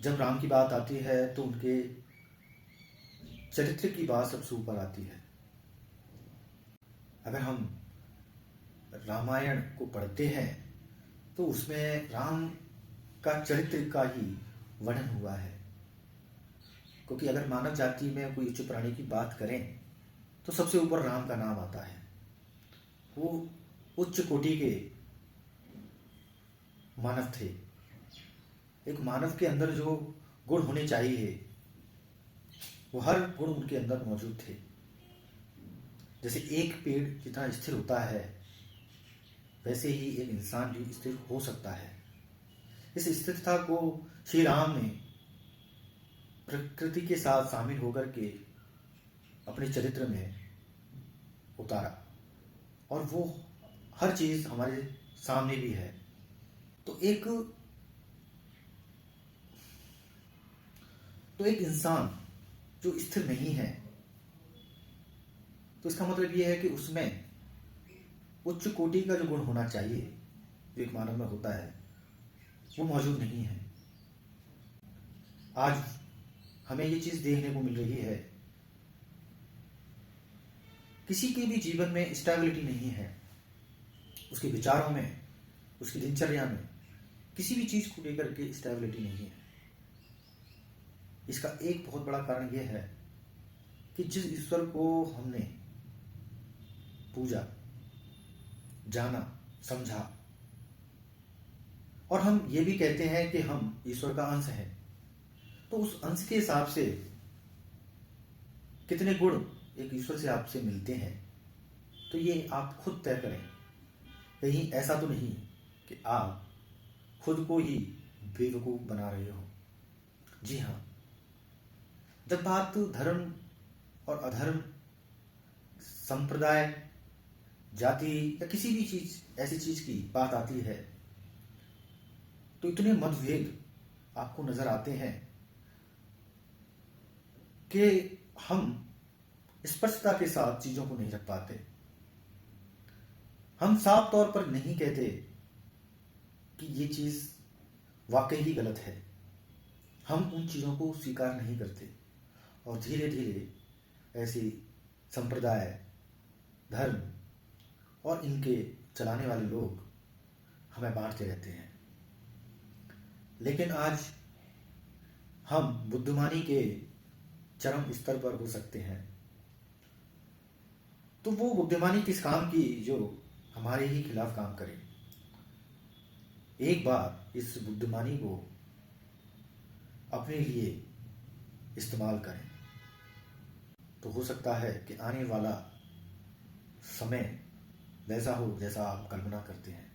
जब राम की बात आती है तो उनके चरित्र की बात सबसे ऊपर आती है। अगर हम रामायण को पढ़ते हैं तो उसमें राम का चरित्र का ही वर्णन हुआ है। क्योंकि अगर मानव जाति में कोई उच्च प्राणी की बात करें तो सबसे ऊपर राम का नाम आता है। वो उच्च कोटि के मानव थे। एक मानव के अंदर जो गुण होने चाहिए वो हर गुण उनके अंदर मौजूद थे। जैसे एक पेड़ जितना स्थिर होता है वैसे ही एक इंसान भी स्थिर हो सकता है। इस स्थिरता को श्री राम ने प्रकृति के साथ शामिल होकर के अपने चरित्र में उतारा और वो हर चीज हमारे सामने भी है। तो एक इंसान जो स्थिर नहीं है तो इसका मतलब ये है कि उसमें उच्च कोटि का जो गुण होना चाहिए जो एक मानव में होता है वो मौजूद नहीं है। आज हमें ये चीज देखने को मिल रही है, किसी के भी जीवन में स्टेबिलिटी नहीं है। उसके विचारों में, उसकी दिनचर्या में किसी भी चीज को लेकर के स्टेबिलिटी नहीं है। इसका एक बहुत बड़ा कारण यह है कि जिस ईश्वर को हमने पूजा, जाना, समझा और हम ये भी कहते हैं कि हम ईश्वर का अंश हैं, तो उस अंश के हिसाब से कितने गुण एक ईश्वर से आपसे मिलते हैं तो ये आप खुद तय करें। कहीं ऐसा तो नहीं कि आप खुद को ही बेवकूफ बना रहे हो। जी हाँ, जब बात धर्म और अधर्म, संप्रदाय, जाति या किसी भी चीज ऐसी चीज की बात आती है तो इतने मतभेद आपको नजर आते हैं कि हम स्पष्टता के साथ चीजों को नहीं रख पाते। हम साफ तौर पर नहीं कहते कि ये चीज वाकई ही गलत है। हम उन चीजों को स्वीकार नहीं करते और धीरे धीरे ऐसे संप्रदाय, धर्म और इनके चलाने वाले लोग हमें बांटते रहते हैं। लेकिन आज हम बुद्धिमानी के चरम स्तर पर हो सकते हैं। तो वो बुद्धिमानी किस काम की जो हमारे ही खिलाफ काम करे। एक बार इस बुद्धिमानी को अपने लिए इस्तेमाल करें तो हो सकता है कि आने वाला समय वैसा हो जैसा आप कल्पना करते हैं।